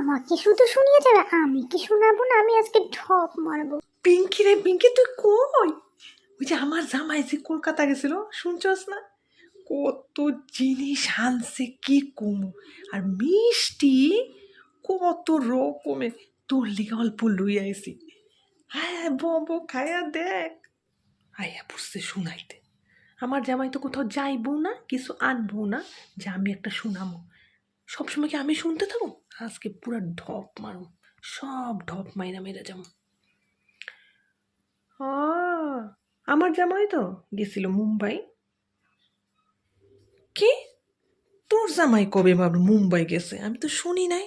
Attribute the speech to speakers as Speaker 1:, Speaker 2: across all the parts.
Speaker 1: আমাকে শুধু শুনিয়ে যাবে, আমি কি শোনাবো না? আমি আজকে ঢপ মারবো।
Speaker 2: পিঙ্কি রে পিঙ্কি, তুই কই? ওই যে আমার জামাই যে কলকাতা গেছিল, শুনছস না? কত জিনিস আনছে কি কমু, আর মিষ্টি কত রকমের। তোর লিগে অল্প লই আইছি। হ্যাঁ, বো খায়া দেখ। আয়া পড়ছে শুনাইতে। আমার জামাই তো কোথাও যাইবো না, কিছু আনবো না, যে আমি একটা শুনামো। সবসময় কি আমি শুনতে থাকো? আজকে পুরা ঢপ মারো, সব ঢপ মাইরা মেরে যাবো। আমার জামাই তো গেছিল মুম্বাই। কি? তোর জামাই কবে ভাবলো মুম্বাই গেছে? আমি তো শুনি নাই।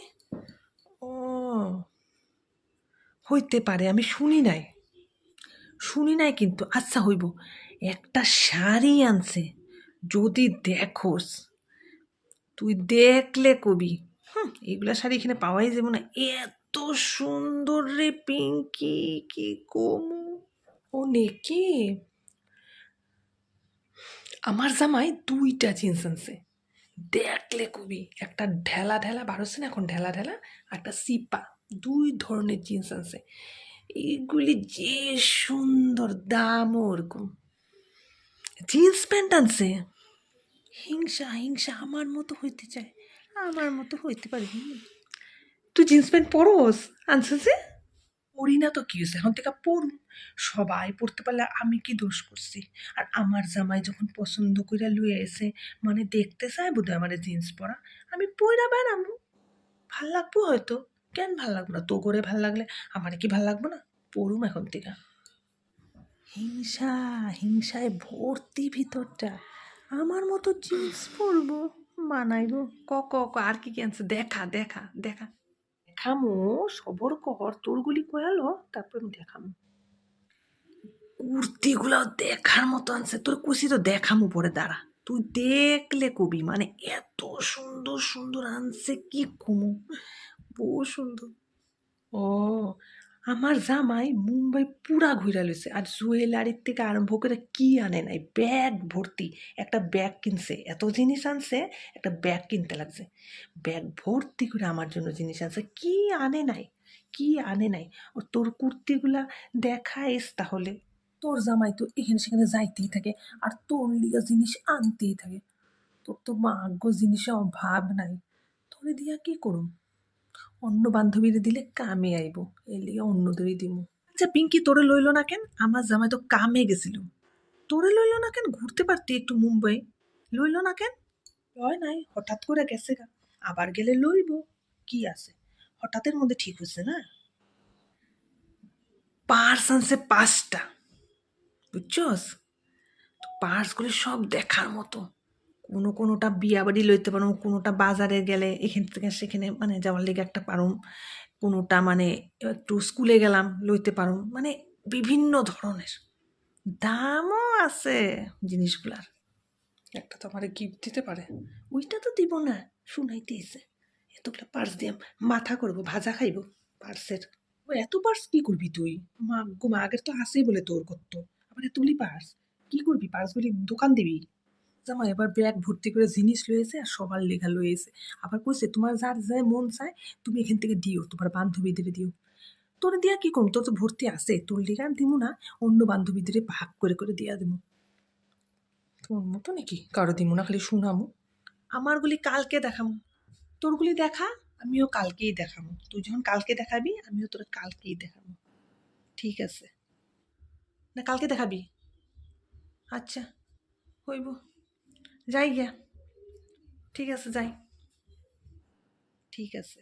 Speaker 2: ও, হইতে পারে, আমি শুনি নাই কিন্তু। আচ্ছা হইব, একটা শাড়ি আনছে, যদি দেখোস, তুই দেখলে কবি এগুলা শাড়ি এখানে পাওয়াই যাবে না, এত সুন্দর রে পিঙ্কি, কি কমু। ও নেকি, আমার জামাই দুইটা জিন্স আনছে, দেখলে কবি। একটা ঢেলা ঢেলা বারোছে না এখন, ঢেলা ঢেলা, একটা সিপা, দুই ধরনের জিন্স আনছে। এইগুলি যে সুন্দর, দামও ওরকম। জিন্স প্যান্ট আনছে, হিংসা হিংসা, আমার মতো হইতে চায়, আমার মতো হইতে পারবি? তুই জিন্স প্যান্ট পরোস? আনছে যে পড়ি না তো কি হয়েছে, এখন থেকে পড়ুন। সবাই পড়তে পারলে আমি কি দোষ করছি? আর আমার জামাই যখন পছন্দ করে লুয়ে এসে, মানে দেখতে চায় বোধহয় আমার জিন্স পরা, আমি পইরা বেড়ামো। ভাল লাগবো হয়তো, কেন ভাল লাগবো না? তো করে ভাল লাগলে আমার কি ভাল লাগবো না? পড়ুম এখন থেকে। হিংসা হিংসায় ভর্তি ভিতরটা। আমার মতো জিন্স পরবো, মানাইবো? ক আর কি আনছে? দেখা দেখা দেখা, দেখামো। সবর কর, তোরগুলি কয়ালো, তারপর আমি দেখামো। কুর্তিগুলো দেখার মতো আনছে, তোর কুচি তো দেখামো পরে, দাঁড়া। তুই দেখলে কবি, মানে এত সুন্দর সুন্দর আনছে কি কমু, বহু সুন্দর। ও, আমার জামাই মুম্বাই পুরা ঘুরা লইছে, আর জুয়েলারির থেকে আরম্ভ করে কি আনে নাই, ব্যাগ ভর্তি। একটা ব্যাগ কিনছে, এত জিনিস আনছে, একটা ব্যাগ কিনতে লাগছে। ব্যাগ ভর্তি করে আমার জন্য জিনিস আনছে, কি আনে নাই, কি আনে নাই। ও তোর কুর্তিগুলা দেখাইস তাহলে। তোর জামাই তো এখানে সেখানে যাইতেই থাকে, আর তোর লিগা জিনিস আনতেই থাকে। তোর তো ভাগ্য জিনিসে অভাব নাই, তোরে দিয়া কি করুম? অন্য বান্ধবীরে দিলে কামে আইব, এর লিগে অন্যদেরই দিমু। আচ্ছা পিঙ্কি, তোরে লইলো না কেন? আমার জামাই তো কামে গেছিল, তোরে লইলো না কেন? ঘুরতে পারতি একটু মুম্বাই, লইলো না কেন? লয় নাই, হঠাৎ করে গেছে গা, আবার গেলে লইব, কি আছে? হঠাৎের মধ্যে ঠিক হয়েছে না। পার্স আনছে 5টা, বুঝছস? পার্সগুলি সব দেখার মতো। কোনোটা বিয়া বাড়ি লইতে পারো, কোনোটা বাজারে গেলে এখান থেকে সেখানে মানে যাওয়ার লেগে একটা পারো, কোনোটা মানে একটু স্কুলে গেলাম লইতে পারো, মানে বিভিন্ন ধরনের। দামও আছে জিনিসগুলার। একটা তো আমার গিফট দিতে পারে, ওইটা তো দিব না, শুনাইতে এসে। এতগুলো পার্স দিয়ে মাথা করবো, ভাজা খাইবো পার্সের। ও এত পার্স কি করবি তুই? মা গো মা, আগের তো আসেই বলে তোর করতো, আবার এতগুলি পার্স কি করবি? পার্সগুলি দোকান দিবি? জামা এবার ব্যাগ ভর্তি করে জিনিস লয়েছে, আর সবার লেখা লয়েছে। আবার কইছে তোমার যার যায় মন চায় তুমি এখান থেকে দিও, তোমার বান্ধবীদের দিও। তোর দিয়া কি করুম? তোর তো ভর্তি আছে, তোর লিগা দিমু না, অন্য বান্ধবীদের ভাগ করে করে দিয়া দিমু। তোর মতো নাকি কারো দিমু না, খালি শুনামু। আমারগুলি কালকে দেখামু, তোরগুলি দেখা, আমিও কালকেই দেখামু। তুই যখন কালকে দেখাবি আমিও তোর কালকেই দেখাবো, ঠিক আছে? না কালকে দেখাবি? আচ্ছা, হইব, যাই গিয়া। ঠিক আছে, যাই। ঠিক আছে।